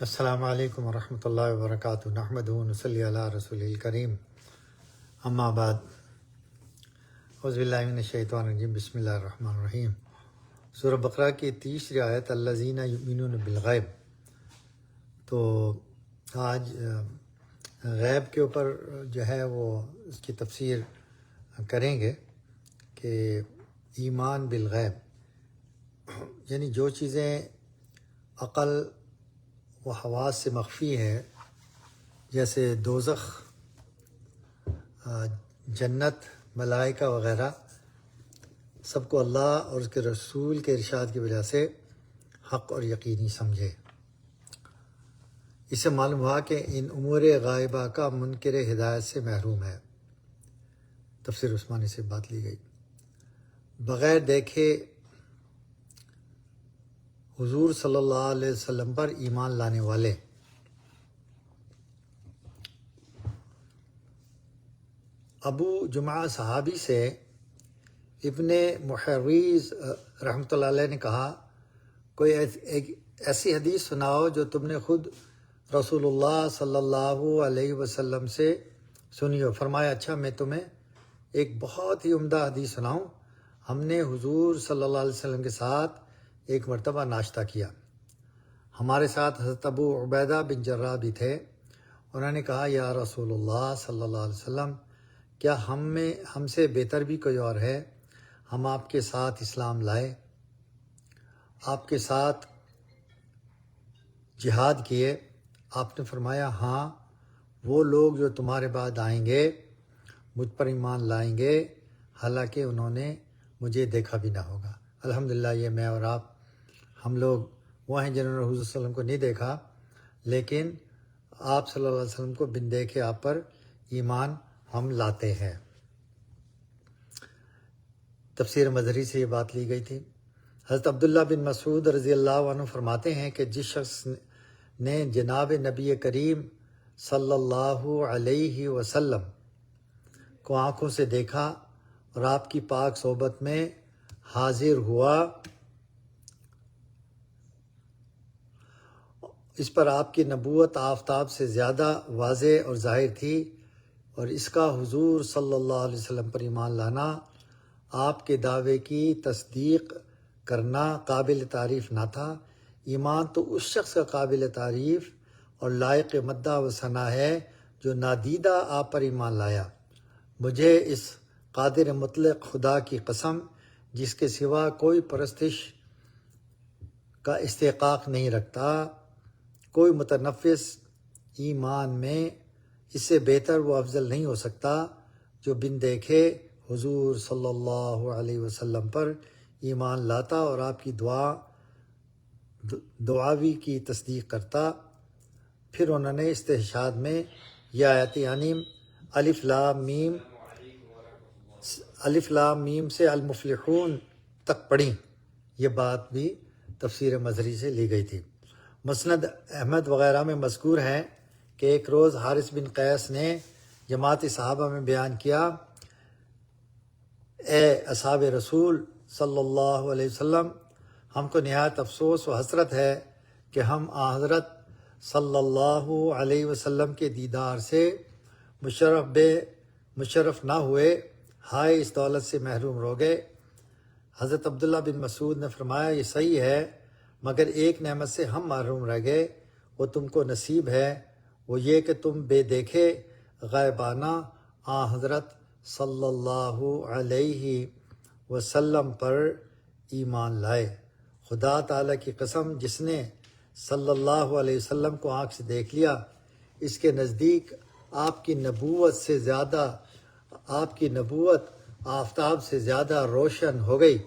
السلام علیکم ورحمۃ اللہ وبرکاتہ۔ نحمدہ و نصلی علی رسول الکریم، اما بعد۔ اعوذ باللہ من الشیطان الرجیم، بسم اللہ الرحمن الرحیم۔ سورہ بقرہ کی 30 آیت الذین یؤمنون بالغیب۔ تو آج غیب کے اوپر جو ہے وہ اس کی تفسیر کریں گے کہ ایمان بالغیب یعنی جو چیزیں عقل و حواس سے مخفی ہے، جیسے دوزخ، جنت، ملائکہ وغیرہ، سب کو اللہ اور اس کے رسول کے ارشاد کی وجہ سے حق اور یقینی سمجھے۔ اس سے معلوم ہوا کہ ان امور غائبہ کا منکر ہدایت سے محروم ہے۔ تفسیر عثمانی سے بات لی گئی۔ بغیر دیکھے حضور صلی اللہ علیہ وسلم پر ایمان لانے والے ابو جمعہ صحابی سے ابن محریز رحمۃ اللہ علیہ نے کہا، کوئی ایسی حدیث سناؤ جو تم نے خود رسول اللہ صلی اللہ علیہ وسلم سے سنی ہو۔ فرمایا، اچھا میں تمہیں ایک بہت ہی عمدہ حدیث سناؤں۔ ہم نے حضور صلی اللہ علیہ وسلم کے ساتھ ایک مرتبہ ناشتہ کیا۔ ہمارے ساتھ حضرت ابو عبیدہ بن جراح بھی تھے۔ انہوں نے کہا، یا رسول اللہ صلی اللہ علیہ وسلم، کیا ہم سے بہتر بھی کوئی اور ہے؟ ہم آپ کے ساتھ اسلام لائے، آپ کے ساتھ جہاد کیے۔ آپ نے فرمایا، ہاں، وہ لوگ جو تمہارے بعد آئیں گے مجھ پر ایمان لائیں گے، حالانکہ انہوں نے مجھے دیکھا بھی نہ ہوگا۔ الحمدللہ یہ میں اور آپ، ہم لوگ وہ ہیں جنہوں نے حضور صلی اللہ علیہ وسلم کو نہیں دیکھا، لیکن آپ صلی اللہ علیہ وسلم کو بن دیکھے آپ پر ایمان ہم لاتے ہیں۔ تفسیر مظہری سے یہ بات لی گئی تھی۔ حضرت عبداللہ بن مسعود رضی اللہ عنہ فرماتے ہیں کہ جس شخص نے جناب نبی کریم صلی اللہ علیہ وسلم کو آنکھوں سے دیکھا اور آپ کی پاک صحبت میں حاضر ہوا، اس پر آپ کی نبوت آفتاب سے زیادہ واضح اور ظاہر تھی، اور اس کا حضور صلی اللہ علیہ وسلم پر ایمان لانا، آپ کے دعوے کی تصدیق کرنا قابل تعریف نہ تھا۔ ایمان تو اس شخص کا قابل تعریف اور لائق مدح و ثنا ہے جو نادیدہ آپ پر ایمان لایا۔ مجھے اس قادر مطلق خدا کی قسم، جس کے سوا کوئی پرستش کا استحقاق نہیں رکھتا، کوئی متنفس ایمان میں اس سے بہتر و افضل نہیں ہو سکتا جو بن دیکھے حضور صلی اللہ علیہ وسلم پر ایمان لاتا اور آپ کی دعاوی کی تصدیق کرتا۔ پھر انہوں نے استشہاد میں یہ آیت یعنی الف لام میم سے المفلحون تک پڑھی۔ یہ بات بھی تفسیر مظہری سے لی گئی تھی۔ مسند احمد وغیرہ میں مذکور ہے کہ ایک روز حارث بن قیس نے جماعت صحابہ میں بیان کیا، اے اصحاب رسول صلی اللہ علیہ وسلم، ہم کو نہایت افسوس و حسرت ہے کہ ہم حضرت صلی اللہ علیہ وسلم کے دیدار سے مشرف نہ ہوئے، ہائے اس دولت سے محروم رہ گئے۔ حضرت عبداللہ بن مسعود نے فرمایا، یہ صحیح ہے، مگر ایک نعمت سے ہم محروم رہ گئے، وہ تم کو نصیب ہے، وہ یہ کہ تم بے دیکھے غائبانہ حضرت صلی اللہ علیہ وسلم پر ایمان لائے۔ خدا تعالیٰ کی قسم، جس نے صلی اللہ علیہ وسلم کو آنکھ سے دیکھ لیا، اس کے نزدیک آپ کی نبوت آفتاب سے زیادہ روشن ہو گئی۔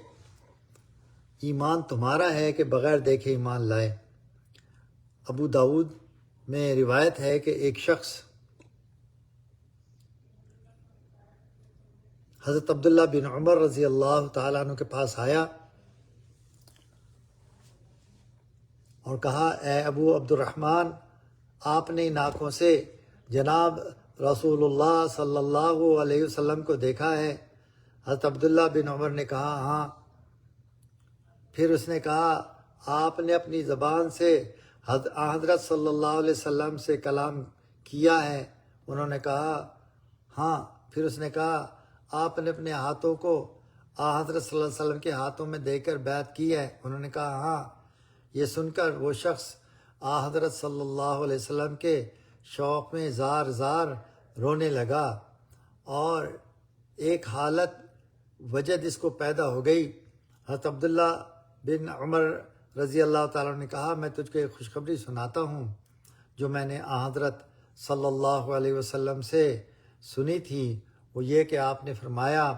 ایمان تمہارا ہے کہ بغیر دیکھے ایمان لائے۔ ابو داؤد میں روایت ہے کہ ایک شخص حضرت عبداللہ بن عمر رضی اللہ تعالیٰ عنہ کے پاس آیا اور کہا، اے ابو عبد الرحمن، آپ نے ان آنکھوں سے جناب رسول اللہ صلی اللہ علیہ وسلم کو دیکھا ہے؟ حضرت عبداللہ بن عمر نے کہا، ہاں۔ پھر اس نے کہا، آپ نے اپنی زبان سے حضرت صلی اللہ علیہ وسلم سے کلام کیا ہے؟ انہوں نے کہا ہاں۔ پھر اس نے کہا آپ نے اپنے ہاتھوں کو حضرت صلی اللہ علیہ وسلم کے ہاتھوں میں دے کر بیعت کی ہے؟ انہوں نے کہا ہاں۔ یہ سن کر وہ شخص حضرت صلی اللہ علیہ وسلم کے شوق میں زار زار رونے لگا، اور ایک حالت وجد اس کو پیدا ہو گئی۔ حضرت عبداللہ بن عمر رضی اللہ تعالیٰ نے کہا میں تجھ کو ایک خوشخبری سناتا ہوں جو میں نے حضرت صلی اللہ علیہ وسلم سے سنی تھی، وہ یہ کہ آپ نے فرمایا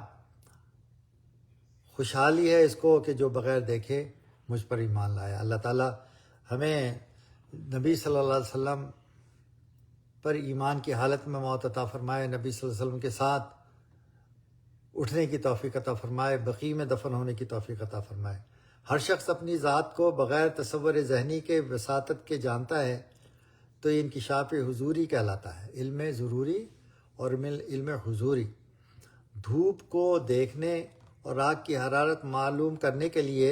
خوشحالی ہے اس کو کہ جو بغیر دیکھے مجھ پر ایمان لایا۔ اللہ تعالیٰ ہمیں نبی صلی اللہ علیہ وسلم پر ایمان کی حالت میں موت عطا فرمائے، نبی صلی اللہ علیہ وسلم کے ساتھ اٹھنے کی توفیق عطا فرمائے، بقیع میں دفن ہونے کی توفیق عطا فرمائے۔ ہر شخص اپنی ذات کو بغیر تصور ذہنی کے وساطت کے جانتا ہے تو یہ انکشاف حضوری کہلاتا ہے، علم ضروری اور علم حضوری۔ دھوپ کو دیکھنے اور آگ کی حرارت معلوم کرنے کے لیے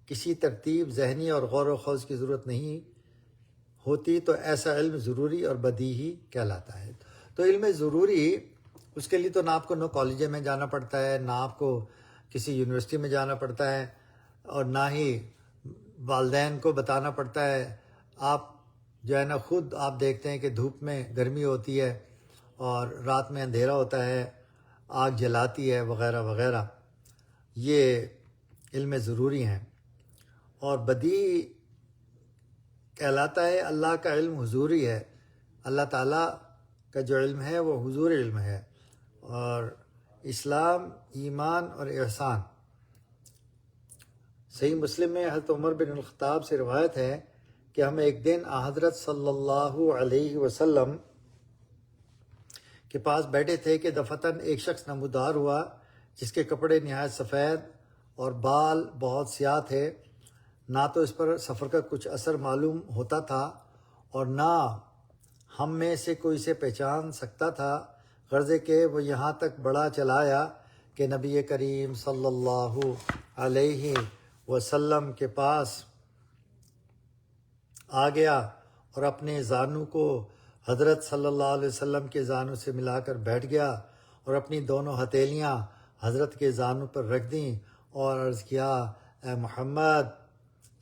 کسی ترتیب ذہنی اور غور و خوض کی ضرورت نہیں ہوتی تو ایسا علم ضروری اور بدیہی کہلاتا ہے۔ تو علم ضروری، اس کے لیے تو نہ آپ کو کالج میں جانا پڑتا ہے، نہ آپ کو کسی یونیورسٹی میں جانا پڑتا ہے، اور نہ ہی والدین کو بتانا پڑتا ہے۔ آپ جو ہے نا خود آپ دیکھتے ہیں کہ دھوپ میں گرمی ہوتی ہے اور رات میں اندھیرا ہوتا ہے، آگ جلاتی ہے وغیرہ وغیرہ، یہ علم ضروری ہیں۔ اور بدیہی کہلاتا ہے اللہ کا علم حضوری ہے، اللہ تعالیٰ کا جو علم ہے وہ حضور علم ہے۔ اور اسلام، ایمان اور احسان، صحیح مسلم میں حضرت عمر بن الخطاب سے روایت ہے کہ ہم ایک دن حضرت صلی اللہ علیہ وسلم کے پاس بیٹھے تھے کہ دفتن ایک شخص نمودار ہوا جس کے کپڑے نہایت سفید اور بال بہت سیاہ تھے، نہ تو اس پر سفر کا کچھ اثر معلوم ہوتا تھا اور نہ ہم میں سے کوئی سے پہچان سکتا تھا، غرض کہ وہ یہاں تک بڑھا چلایا کہ نبی کریم صلی اللہ علیہ وسلم کے پاس آ گیا اور اپنے زانو کو حضرت صلی اللہ علیہ وسلم کے زانو سے ملا کر بیٹھ گیا اور اپنی دونوں ہتھیلیاں حضرت کے زانو پر رکھ دیں اور عرض کیا اے محمد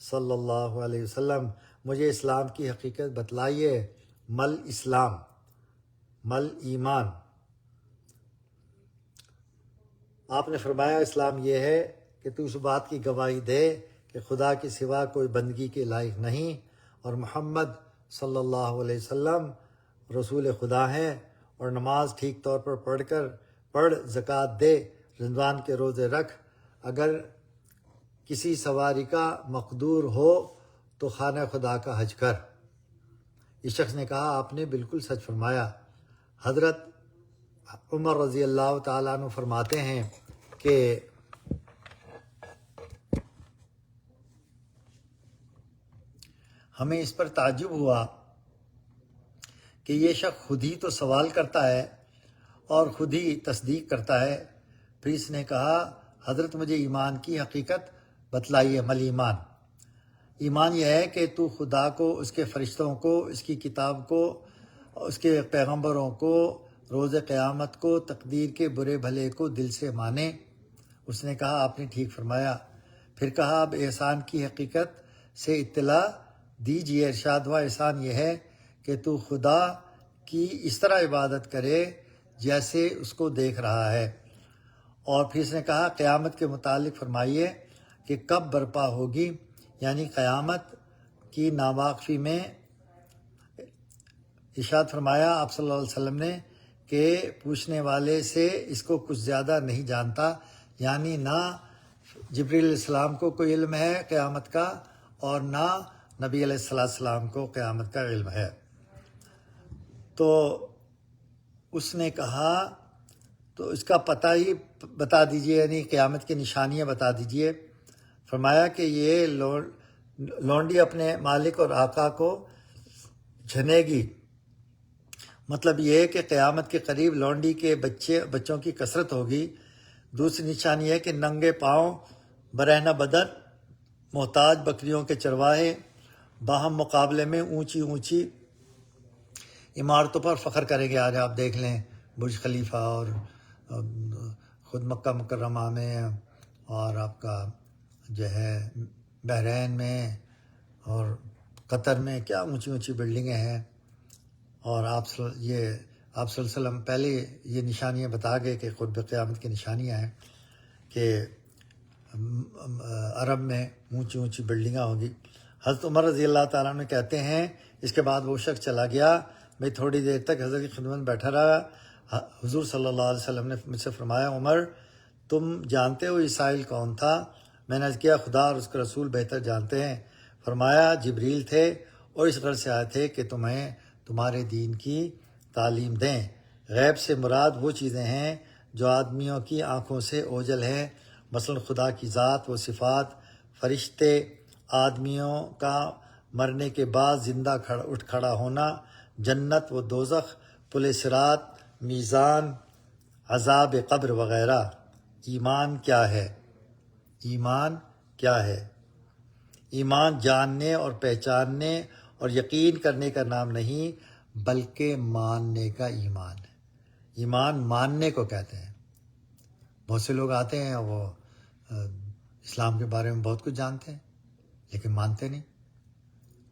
صلی اللہ علیہ وسلم، مجھے اسلام کی حقیقت بتلائیے۔ مل اسلام، مل ایمان۔ آپ نے فرمایا اسلام یہ ہے کہ تو اس بات کی گواہی دے کہ خدا کے سوا کوئی بندگی کے لائق نہیں اور محمد صلی اللہ علیہ وسلم رسول خدا ہیں، اور نماز ٹھیک طور پر پڑھ، زکوٰۃ دے، رمضان کے روزے رکھ، اگر کسی سواری کا مقدور ہو تو خانہ خدا کا حج کر۔ اس شخص نے کہا آپ نے بالکل سچ فرمایا۔ حضرت عمر رضی اللہ تعالیٰ عنہ فرماتے ہیں کہ ہمیں اس پر تعجب ہوا کہ یہ شخص خود ہی تو سوال کرتا ہے اور خود ہی تصدیق کرتا ہے۔ پھر اس نے کہا حضرت مجھے ایمان کی حقیقت بتلائیے۔ مل ایمان، ایمان یہ ہے کہ تو خدا کو، اس کے فرشتوں کو، اس کی کتاب کو، اس کے پیغمبروں کو، روز قیامت کو، تقدیر کے برے بھلے کو دل سے مانے۔ اس نے کہا آپ نے ٹھیک فرمایا۔ پھر کہا اب احسان کی حقیقت سے اطلاع دیجیے۔ ارشاد ہوا احسان یہ ہے کہ تو خدا کی اس طرح عبادت کرے جیسے اس کو دیکھ رہا ہے۔ اور پھر اس نے کہا قیامت کے متعلق فرمائیے کہ کب برپا ہوگی، یعنی قیامت کی ناواقفی میں۔ ارشاد فرمایا آپ صلی اللہ علیہ وسلم نے کہ پوچھنے والے سے اس کو کچھ زیادہ نہیں جانتا، یعنی نہ جبریل علیہ السلام کو کوئی علم ہے قیامت کا اور نہ نبی علیہ السلام کو قیامت کا علم ہے۔ تو اس نے کہا تو اس کا پتہ ہی بتا دیجیے، یعنی قیامت کی نشانیاں بتا دیجیے۔ فرمایا کہ یہ لونڈی اپنے مالک اور آقا کو جھنے گی، مطلب یہ ہے کہ قیامت کے قریب لونڈی کے بچوں کی کثرت ہوگی۔ دوسری نشانی ہے کہ ننگے پاؤں، برہنہ بدن، محتاج بکریوں کے چرواہے باہم مقابلے میں اونچی اونچی عمارتوں پر فخر کریں گے. آج آپ دیکھ لیں برج خلیفہ اور خود مکہ مکرمہ میں اور آپ کا جو ہے بحرین میں اور قطر میں کیا اونچی اونچی بلڈنگیں ہیں. اور آپ صلی اللہ علیہ وسلم پہلے یہ نشانیاں بتا گئے کہ قرب قیامت کی نشانیاں ہیں کہ عرب میں اونچی اونچی بلڈنگیں ہوں گی. حضرت عمر رضی اللہ تعالیٰ عنہ کہتے ہیں اس کے بعد وہ شخص چلا گیا، میں تھوڑی دیر تک حضرت کی خدمت میں بیٹھا رہا. حضور صلی اللہ علیہ وسلم نے مجھ سے فرمایا عمر تم جانتے ہو یہ سائل کون تھا؟ میں نے عرض کیا خدا اور اس کے رسول بہتر جانتے ہیں. فرمایا جبریل تھے اور اس غرض سے آئے تھے کہ تمہیں تمہارے دین کی تعلیم دیں. غیب سے مراد وہ چیزیں ہیں جو آدمیوں کی آنکھوں سے اوجھل ہیں، مثلا خدا کی ذات و صفات، فرشتے، آدمیوں کا مرنے کے بعد زندہ اٹھ کھڑا ہونا، جنت و دوزخ، پل صراط، میزان، عذاب قبر وغیرہ. ایمان کیا ہے؟ ایمان کیا ہے؟ ایمان جاننے اور پہچاننے اور یقین کرنے کا نام نہیں بلکہ ماننے کا ایمان ہے. ایمان ماننے کو کہتے ہیں. بہت سے لوگ آتے ہیں وہ اسلام کے بارے میں بہت کچھ جانتے ہیں لیکن مانتے نہیں.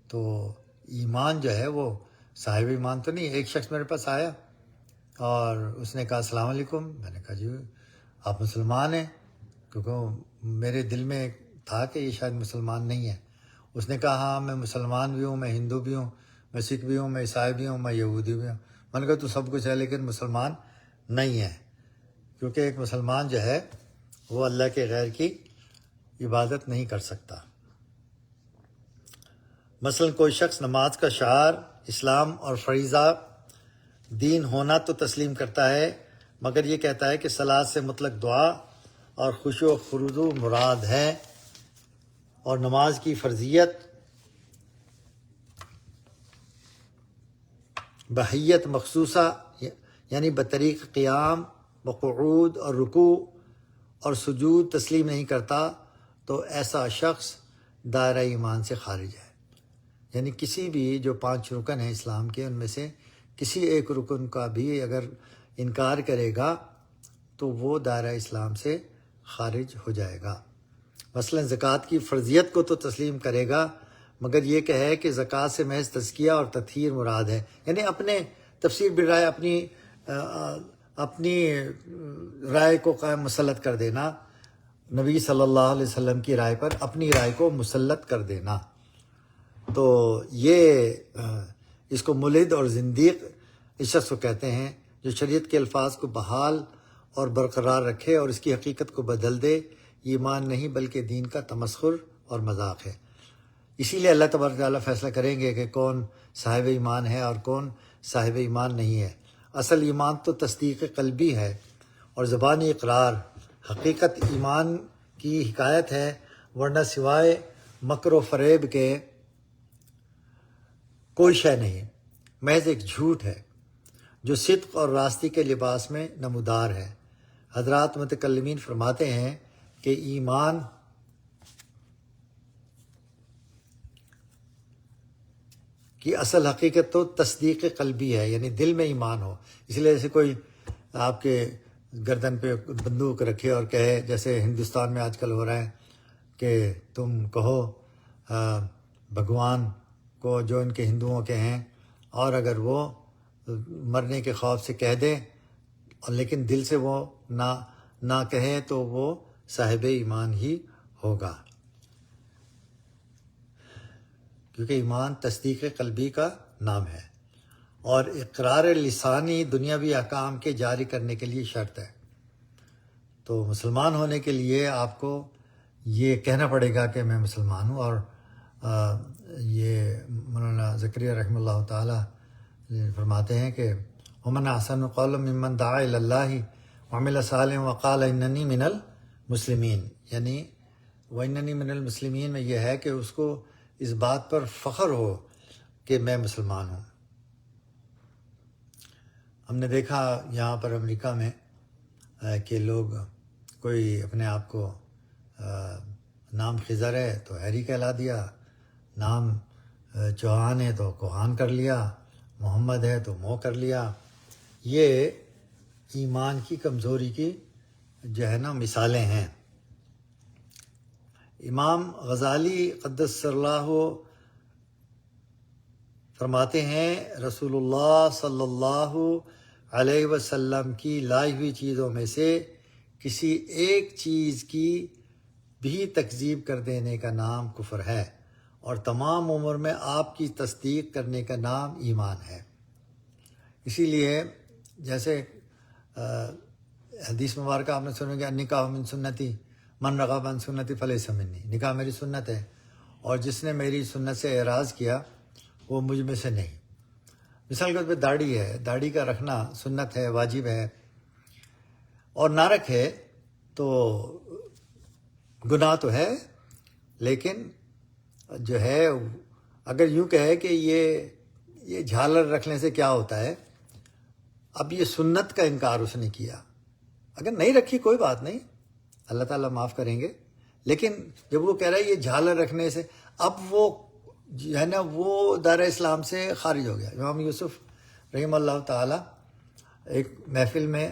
تو ایمان جو ہے وہ صاحب ایمان تو نہیں. ایک شخص میرے پاس آیا اور اس نے کہا السلام علیکم. میں نے کہا جی آپ مسلمان ہیں؟ کیونکہ میرے دل میں تھا کہ یہ شاید مسلمان نہیں ہے. اس نے کہا ہاں میں مسلمان بھی ہوں، میں ہندو بھی ہوں، میں سکھ بھی ہوں، میں عیسائی بھی ہوں، میں یہودی بھی ہوں. میں نے کہا تو سب کچھ ہے لیکن مسلمان نہیں ہے. کیونکہ ایک مسلمان جو ہے وہ اللہ کے غیر کی عبادت نہیں کر سکتا. مثلا کوئی شخص نماز کا شعار اسلام اور فریضہ دین ہونا تو تسلیم کرتا ہے، مگر یہ کہتا ہے کہ صلاۃ سے مطلق دعا اور خشوع و خضوع مراد ہے اور نماز کی فرضیت بحیت مخصوصہ یعنی بطریق قیام وقعود اور رکوع اور سجود تسلیم نہیں کرتا تو ایسا شخص دائرہ ایمان سے خارج ہے. یعنی کسی بھی جو 5 رکن ہیں اسلام کے ان میں سے کسی ایک رکن کا بھی اگر انکار کرے گا تو وہ دائرہ اسلام سے خارج ہو جائے گا. مثلا زکوٰۃ کی فرضیت کو تو تسلیم کرے گا مگر یہ کہے کہ زکوٰۃ سے محض تزکیہ اور تطہیر مراد ہے، یعنی اپنے تفسیر برائے اپنی رائے کو قائم مسلط کر دینا، نبی صلی اللہ علیہ وسلم کی رائے پر اپنی رائے کو مسلط کر دینا. تو یہ اس کو ملحد اور زندیق اس شخص کو کہتے ہیں جو شریعت کے الفاظ کو بحال اور برقرار رکھے اور اس کی حقیقت کو بدل دے. ایمان نہیں بلکہ دین کا تمسخر اور مذاق ہے. اسی لیے اللہ تبارک تعالیٰ فیصلہ کریں گے کہ کون صاحب ایمان ہے اور کون صاحب ایمان نہیں ہے. اصل ایمان تو تصدیق قلبی ہے اور زبانی اقرار. حقیقت ایمان کی حکایت ہے، ورنہ سوائے مکر و فریب کے کوئی شے نہیں، محض ایک جھوٹ ہے جو صدق اور راستی کے لباس میں نمودار ہے. حضرات متکلمین فرماتے ہیں کہ ایمان کی اصل حقیقت تو تصدیق قلبی ہے، یعنی دل میں ایمان ہو. اس لیے جیسے کوئی آپ کے گردن پہ بندوق رکھے اور کہے، جیسے ہندوستان میں آج کل ہو رہا ہے کہ تم کہو بھگوان کو جو ان کے ہندوؤں کے ہیں، اور اگر وہ مرنے کے خوف سے کہہ دیں لیکن دل سے وہ نہ کہیں تو وہ صاحب ایمان ہی ہوگا، کیونکہ ایمان تصدیق قلبی کا نام ہے اور اقرار لسانی دنیاوی احکام کے جاری کرنے کے لیے شرط ہے. تو مسلمان ہونے کے لیے آپ کو یہ کہنا پڑے گا کہ میں مسلمان ہوں. اور یہ مولانا زکریا رحمہ اللہ تعالیٰ فرماتے ہیں کہ ومن احسن قولا ممن دعا الی اللہ وعمل صالحا وقال اننی من المسلمین، یعنی واننی من المسلمین میں یہ ہے کہ اس کو اس بات پر فخر ہو کہ میں مسلمان ہوں. ہم نے دیکھا یہاں پر امریکہ میں کہ لوگ کوئی اپنے آپ کو نام خضر ہے تو ہیری کہلا دیا، نام چوہان ہے تو کوہان کر لیا، محمد ہے تو مو کر لیا. یہ ایمان کی کمزوری کی جو ہے نا مثالیں ہیں. امام غزالی قدس سر اللہ فرماتے ہیں رسول اللہ صلی اللہ علیہ وسلم کی لائی ہوئی چیزوں میں سے کسی ایک چیز کی بھی تکذیب کر دینے کا نام کفر ہے، اور تمام عمر میں آپ کی تصدیق کرنے کا نام ایمان ہے. اسی لیے جیسے حدیث مبارکہ آپ نے سنو گے نکاح من سنتی من رغب عن سنتی فلیس منی، نکاح میری سنت ہے اور جس نے میری سنت سے اعراض کیا وہ مجھ میں سے نہیں. مثال کے طور پہ داڑھی ہے، داڑھی کا رکھنا سنت ہے، واجب ہے، اور نہ رکھے تو گناہ تو ہے، لیکن جو ہے اگر یوں کہے کہ یہ جھالر رکھنے سے کیا ہوتا ہے، اب یہ سنت کا انکار اس نے کیا. اگر نہیں رکھی کوئی بات نہیں، اللہ تعالیٰ معاف کریں گے، لیکن جب وہ کہہ رہا ہے یہ جھالر رکھنے سے، اب وہ جو ہے نا وہ دائرہ اسلام سے خارج ہو گیا. امام یوسف رحمہ اللہ تعالیٰ ایک محفل میں،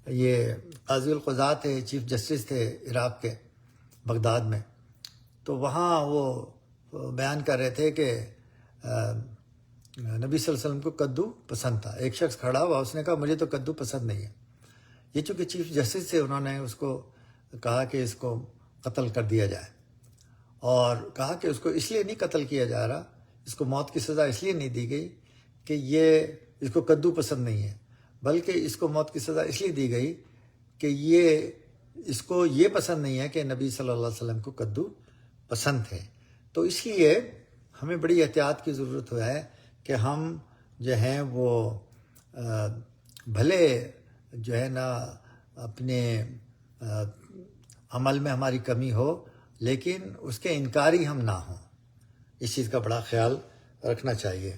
یہ قاضی القضات تھے، چیف جسٹس تھے عراق کے بغداد میں، تو وہاں وہ بیان کر رہے تھے کہ نبی صلی اللہ علیہ وسلم کو کدو پسند تھا. ایک شخص کھڑا ہوا، اس نے کہا مجھے تو کدو پسند نہیں ہے. یہ چونکہ چیف جسٹس تھے، انہوں نے اس کو کہا کہ اس کو قتل کر دیا جائے، اور کہا کہ اس کو اس لیے نہیں قتل کیا جا رہا، اس کو موت کی سزا اس لیے نہیں دی گئی کہ یہ اس کو کدو پسند نہیں ہے، بلکہ اس کو موت کی سزا اس لیے دی گئی کہ اس کو یہ پسند نہیں ہے کہ نبی صلی اللہ علیہ وسلم کو کدو پسند ہے. تو اس لیے ہمیں بڑی احتیاط کی ضرورت ہے کہ ہم جو ہیں وہ بھلے جو ہے نا اپنے عمل میں ہماری کمی ہو، لیکن اس کے انکاری ہم نہ ہوں. اس چیز کا بڑا خیال رکھنا چاہیے.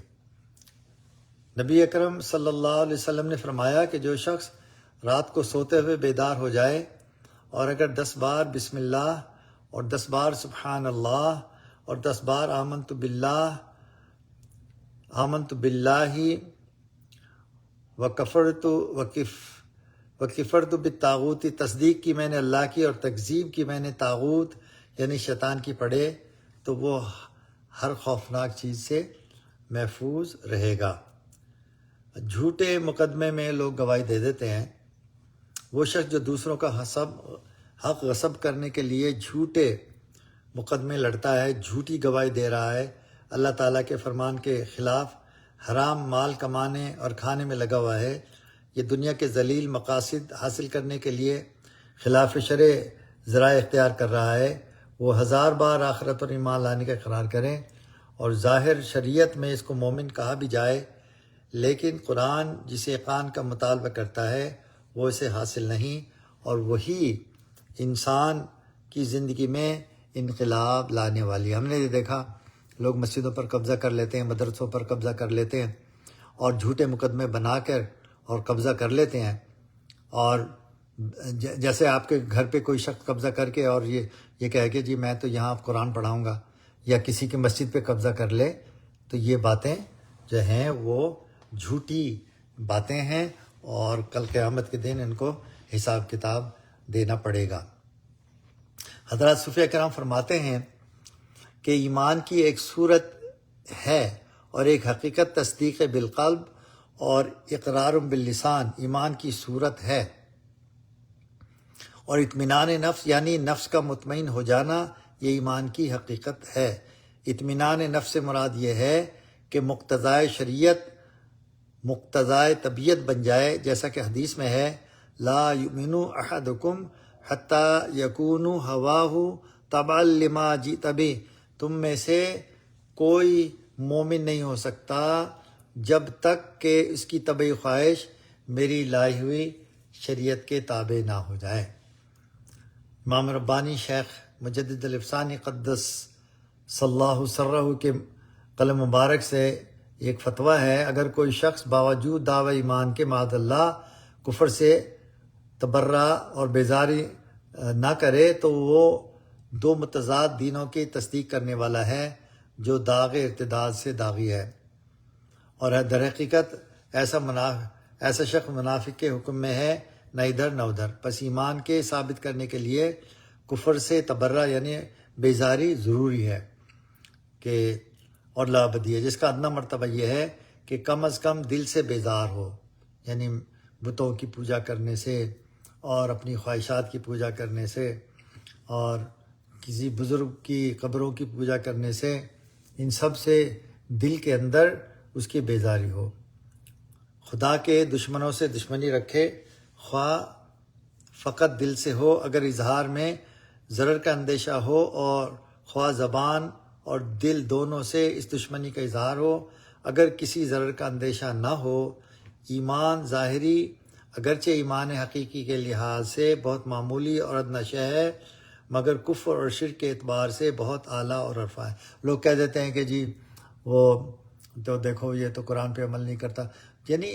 نبی اکرم صلی اللہ علیہ وسلم نے فرمایا کہ جو شخص رات کو سوتے ہوئے بیدار ہو جائے اور اگر 10 بار بسم اللہ اور 10 بار سبحان اللہ اور 10 بار آمنت باللہ وکفرت بالطاغوت، تصدیق کی میں نے اللہ کی اور تکذیب کی میں نے طاغوت یعنی شیطان کی پڑھے، تو وہ ہر خوفناک چیز سے محفوظ رہے گا. جھوٹے مقدمے میں لوگ گواہی دے دیتے ہیں. وہ شخص جو دوسروں کا حق غصب کرنے کے لیے جھوٹے مقدمے لڑتا ہے، جھوٹی گواہی دے رہا ہے، اللہ تعالیٰ کے فرمان کے خلاف حرام مال کمانے اور کھانے میں لگا ہوا ہے، یہ دنیا کے ذلیل مقاصد حاصل کرنے کے لیے خلاف شرع ذرائع اختیار کر رہا ہے، وہ 1000 بار آخرت پر ایمان لانے کا اقرار کریں، اور ظاہر شریعت میں اس کو مومن کہا بھی جائے، لیکن قرآن جس یقین کا مطالبہ کرتا ہے وہ اسے حاصل نہیں، اور وہی انسان کی زندگی میں انقلاب لانے والی. ہم نے یہ دیکھا لوگ مسجدوں پر قبضہ کر لیتے ہیں، مدرسوں پر قبضہ کر لیتے ہیں، اور جھوٹے مقدمے بنا کر اور قبضہ کر لیتے ہیں. اور جیسے آپ کے گھر پہ کوئی شخص قبضہ کر کے اور یہ کہے کہ جی میں تو یہاں قرآن پڑھاؤں گا، یا کسی کی مسجد پہ قبضہ کر لے، تو یہ باتیں جو ہیں وہ جھوٹی باتیں ہیں، اور کل قیامت کے دن ان کو حساب کتاب دینا پڑے گا. حضرات صوفیہ کرام فرماتے ہیں کہ ایمان کی ایک صورت ہے اور ایک حقیقت تصدیق بالقلب اور اقرار باللسان ایمان کی صورت ہے، اور اطمینان نفس یعنی نفس کا مطمئن ہو جانا یہ ایمان کی حقیقت ہے. اطمینان نفس سے مراد یہ ہے کہ مقتضائے شریعت مقتضائے طبیعت بن جائے، جیسا کہ حدیث میں ہے لا یؤمن احدکم حتی یکون ہواہ تبعا لما جئت بہ، تم میں سے کوئی مومن نہیں ہو سکتا جب تک کہ اس کی طبعی خواہش میری لائی ہوئی شریعت کے تابع نہ ہو جائے. امام ربانی شیخ مجدد الافسانی قدس صلی اللہ سرہ کے قلم مبارک سے ایک فتویٰ ہے، اگر کوئی شخص باوجود دعوی ایمان کے معاذ اللہ کفر سے تبرہ اور بیزاری نہ کرے تو وہ 2 متضاد دینوں کی تصدیق کرنے والا ہے. جو داغ ارتداد سے داغی ہے، اور در حقیقت ایسا شخص منافق کے حکم میں ہے، نہ ادھر نہ ادھر۔ پس ایمان کے ثابت کرنے کے لیے کفر سے تبرہ یعنی بیزاری ضروری ہے کہ اور لابدی ہے، جس کا ادنا مرتبہ یہ ہے کہ کم از کم دل سے بیزار ہو، یعنی بتوں کی پوجا کرنے سے اور اپنی خواہشات کی پوجا کرنے سے اور کسی بزرگ کی قبروں کی پوجا کرنے سے، ان سب سے دل کے اندر اس کی بیزاری ہو۔ خدا کے دشمنوں سے دشمنی رکھے، خواہ فقط دل سے ہو، اگر اظہار میں ضرر کا اندیشہ ہو، اور خواہ زبان اور دل دونوں سے اس دشمنی کا اظہار ہو، اگر کسی ضرر کا اندیشہ نہ ہو۔ ایمان ظاہری اگرچہ ایمان حقیقی کے لحاظ سے بہت معمولی اور ادنی شے ہے، مگر کفر اور شرک کے اعتبار سے بہت اعلیٰ اور عرفہ ہے۔ لوگ کہہ دیتے ہیں کہ جی وہ تو دیکھو یہ تو قرآن پہ عمل نہیں کرتا، یعنی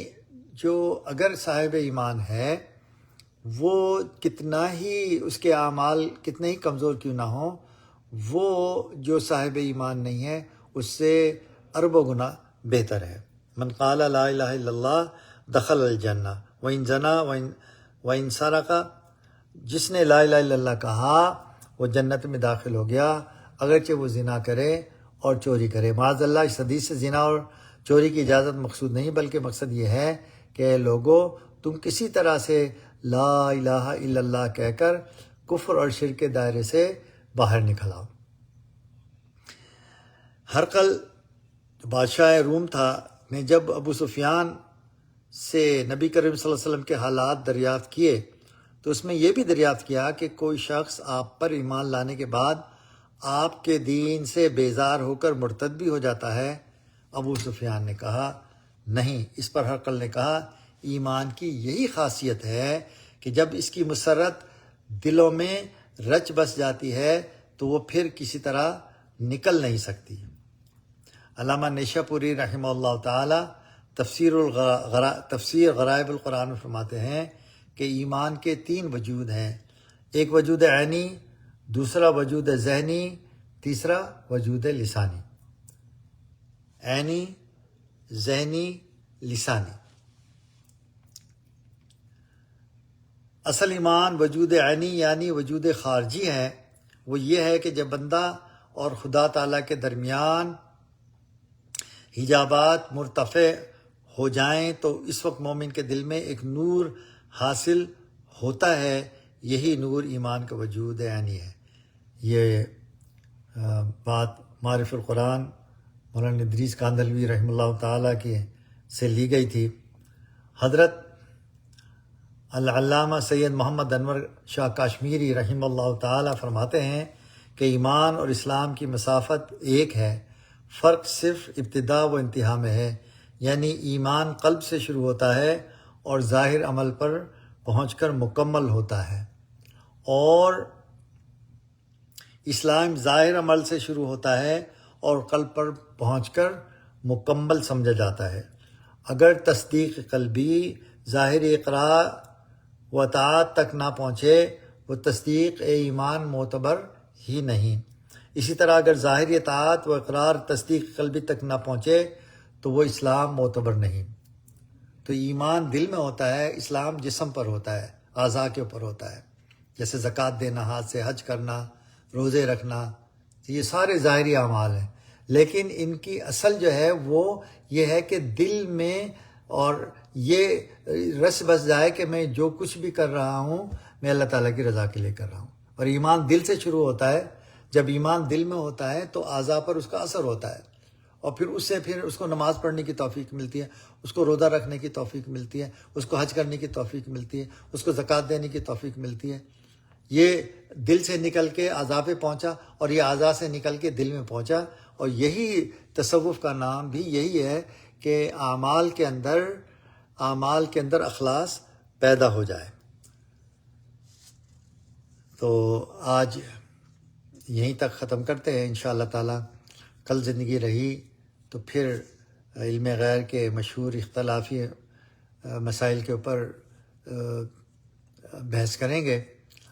جو اگر صاحب ایمان ہے وہ کتنا ہی اس کے اعمال کتنے ہی کمزور کیوں نہ ہوں، وہ جو صاحب ایمان نہیں ہے اس سے اربوں گنا بہتر ہے۔ من قال لا الہ الا اللہ دخل الجنہ وإن زنا وإن سرق، جس نے لا الہ الا اللہ کہا وہ جنت میں داخل ہو گیا، اگرچہ وہ زنا کرے اور چوری کرے۔ معاذ اللہ، اس حدیث سے زنا اور چوری کی اجازت مقصود نہیں، بلکہ مقصد یہ ہے کہ لوگوں تم کسی طرح سے لا الہ الا اللہ کہہ کر کفر اور شرک کے دائرے سے باہر نکل آؤ۔ ہرقل بادشاہ روم تھا، نے جب ابو سفیان سے نبی کریم صلی اللہ علیہ وسلم کے حالات دریافت کیے تو اس میں یہ بھی دریافت کیا کہ کوئی شخص آپ پر ایمان لانے کے بعد آپ کے دین سے بیزار ہو کر مرتد بھی ہو جاتا ہے۔ ابو سفیان نے کہا نہیں۔ اس پر ہرقل نے کہا ایمان کی یہی خاصیت ہے کہ جب اس کی مسرت دلوں میں رچ بس جاتی ہے تو وہ پھر کسی طرح نکل نہیں سکتی۔ علامہ نیشاپوری رحمہ اللہ تعالی تفسیر غرائب القرآن میں فرماتے ہیں کہ ایمان کے 3 وجود ہیں، ایک وجود عینی، دوسرا وجود ذہنی، تیسرا وجود لسانی۔ عینی، ذہنی، لسانی۔ اصل ایمان وجود عینی یعنی وجود خارجی ہے، وہ یہ ہے کہ جب بندہ اور خدا تعالیٰ کے درمیان حجابات مرتفع ہو جائیں تو اس وقت مومن کے دل میں ایک نور حاصل ہوتا ہے، یہی نور ایمان کا وجود عینی ہے۔ یہ بات معرف القرآن مولانا ادریس کاندھلوی رحمہ اللہ تعالیٰ کی سے لی گئی تھی۔ حضرت العلامہ سید محمد انور شاہ کاشمیری رحمہ اللہ تعالیٰ فرماتے ہیں کہ ایمان اور اسلام کی مسافت ایک ہے، فرق صرف ابتدا و انتہا میں ہے، یعنی ایمان قلب سے شروع ہوتا ہے اور ظاہر عمل پر پہنچ کر مکمل ہوتا ہے، اور اسلام ظاہر عمل سے شروع ہوتا ہے اور قلب پر پہنچ کر مکمل سمجھا جاتا ہے۔ اگر تصدیق قلبی ظاہر اقرار و اطاعت تک نہ پہنچے وہ تصدیق ایمان معتبر ہی نہیں۔ اسی طرح اگر ظاہر اطاعت و اقرار تصدیق قلبی تک نہ پہنچے تو وہ اسلام معتبر نہیں۔ تو ایمان دل میں ہوتا ہے، اسلام جسم پر ہوتا ہے، اعضاء کے اوپر ہوتا ہے، جیسے زکوٰۃ دینا، ہاتھ سے حج کرنا، روزے رکھنا، یہ سارے ظاہری اعمال ہیں، لیکن ان کی اصل جو ہے وہ یہ ہے کہ دل میں اور یہ رس بس جائے کہ میں جو کچھ بھی کر رہا ہوں میں اللہ تعالیٰ کی رضا کے لیے کر رہا ہوں۔ اور ایمان دل سے شروع ہوتا ہے، جب ایمان دل میں ہوتا ہے تو اعضاء پر اس کا اثر ہوتا ہے، اور پھر اس کو نماز پڑھنے کی توفیق ملتی ہے، اس کو روزہ رکھنے کی توفیق ملتی ہے، اس کو حج کرنے کی توفیق ملتی ہے، اس کو زکوٰۃ دینے کی توفیق ملتی ہے۔ یہ دل سے نکل کے اعضاء پہ پہنچا اور یہ اعضاء سے نکل کے دل میں پہنچا، اور یہی تصوف کا نام بھی یہی ہے کہ اعمال کے اندر اخلاص پیدا ہو جائے۔ تو آج یہیں تک ختم کرتے ہیں انشاءاللہ تعالی۔ کل زندگی رہی تو پھر علم غیر کے مشہور اختلافی مسائل کے اوپر بحث کریں گے۔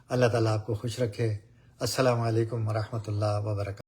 اللہ تعالیٰ آپ کو خوش رکھے۔ السلام علیکم ورحمۃ اللہ وبرکاتہ۔